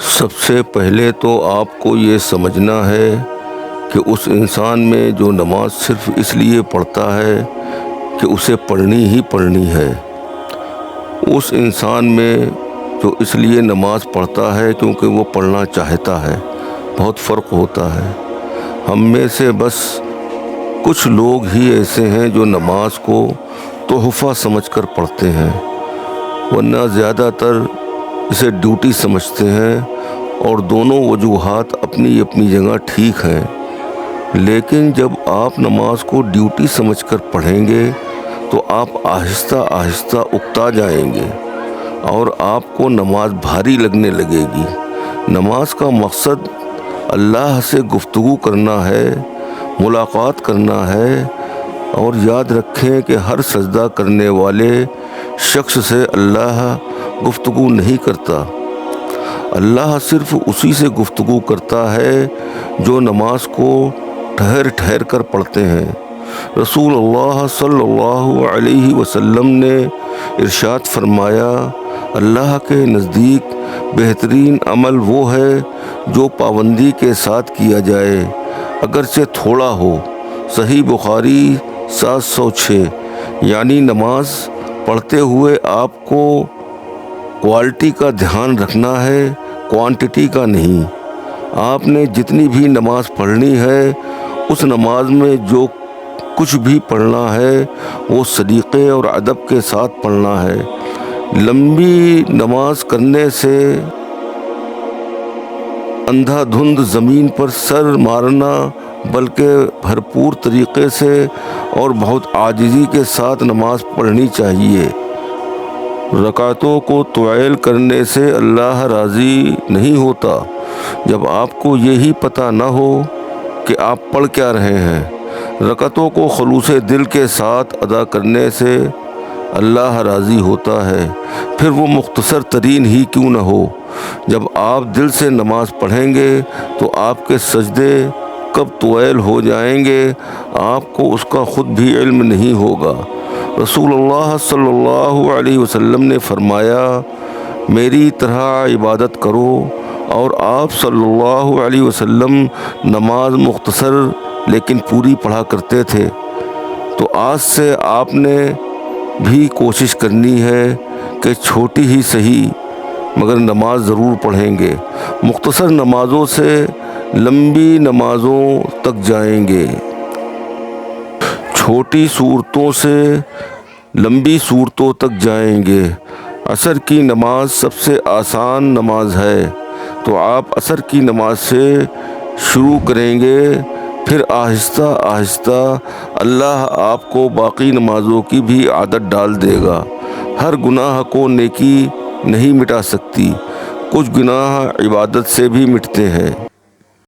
سب سے پہلے تو آپ کو یہ سمجھنا ہے کہ اس انسان میں جو نماز صرف اس لیے پڑھتا ہے کہ اسے پڑھنی ہی پڑھنی ہے، اس انسان میں جو اس لیے نماز پڑھتا ہے کیونکہ وہ پڑھنا چاہتا ہے، بہت فرق ہوتا ہے۔ ہم میں سے بس کچھ لوگ ہی ایسے ہیں جو نماز کو تحفہ سمجھ کر پڑھتے ہیں، ورنہ زیادہ تر اسے ڈیوٹی سمجھتے ہیں، اور دونوں وجوہات اپنی اپنی جگہ ٹھیک ہیں۔ لیکن جب آپ نماز کو ڈیوٹی سمجھ کر پڑھیں گے تو آپ آہستہ آہستہ اکتا جائیں گے اور آپ کو نماز بھاری لگنے لگے گی۔ نماز کا مقصد اللہ سے گفتگو کرنا ہے، ملاقات کرنا ہے، اور یاد رکھیں کہ ہر سجدہ کرنے والے شخص سے اللہ گفتگو نہیں کرتا۔ اللہ صرف اسی سے گفتگو کرتا ہے جو نماز کو ٹھہر ٹھہر کر پڑھتے ہیں۔ رسول اللہ صلی اللہ علیہ وسلم نے ارشاد فرمایا، اللہ کے نزدیک بہترین عمل وہ ہے جو پابندی کے ساتھ کیا جائے، اگرچہ تھوڑا ہو۔ صحیح بخاری 706۔ یعنی نماز پڑھتے ہوئے آپ کو کوالٹی کا دھیان رکھنا ہے، کوانٹٹی کا نہیں۔ آپ نے جتنی بھی نماز پڑھنی ہے، اس نماز میں جو کچھ بھی پڑھنا ہے وہ سلیقے اور ادب کے ساتھ پڑھنا ہے۔ لمبی نماز کرنے سے اندھا دھند زمین پر سر مارنا، بلکہ بھرپور طریقے سے اور بہت عاجزی کے ساتھ نماز پڑھنی چاہیے۔ رکعتوں کو طویل کرنے سے اللہ راضی نہیں ہوتا۔ جب آپ کو یہی پتہ نہ ہو کہ آپ پڑھ کیا رہے ہیں، رکعتوں کو خلوص دل کے ساتھ ادا کرنے سے اللہ راضی ہوتا ہے، پھر وہ مختصر ترین ہی کیوں نہ ہو۔ جب آپ دل سے نماز پڑھیں گے تو آپ کے سجدے کب طویل ہو جائیں گے آپ کو اس کا خود بھی علم نہیں ہوگا۔ رسول اللہ صلی اللہ علیہ وسلم نے فرمایا، میری طرح عبادت کرو، اور آپ صلی اللہ علیہ وسلم نماز مختصر لیکن پوری پڑھا کرتے تھے۔ تو آج سے آپ نے بھی کوشش کرنی ہے کہ چھوٹی ہی صحیح مگر نماز ضرور پڑھیں گے۔ مختصر نمازوں سے لمبی نمازوں تک جائیں گے، چھوٹی صورتوں سے لمبی صورتوں تک جائیں گے۔ عصر کی نماز سب سے آسان نماز ہے، تو آپ عصر کی نماز سے شروع کریں گے، پھر آہستہ آہستہ اللہ آپ کو باقی نمازوں کی بھی عادت ڈال دے گا۔ ہر گناہ کو نیکی نہیں مٹا سکتی، کچھ گناہ عبادت سے بھی مٹتے ہیں۔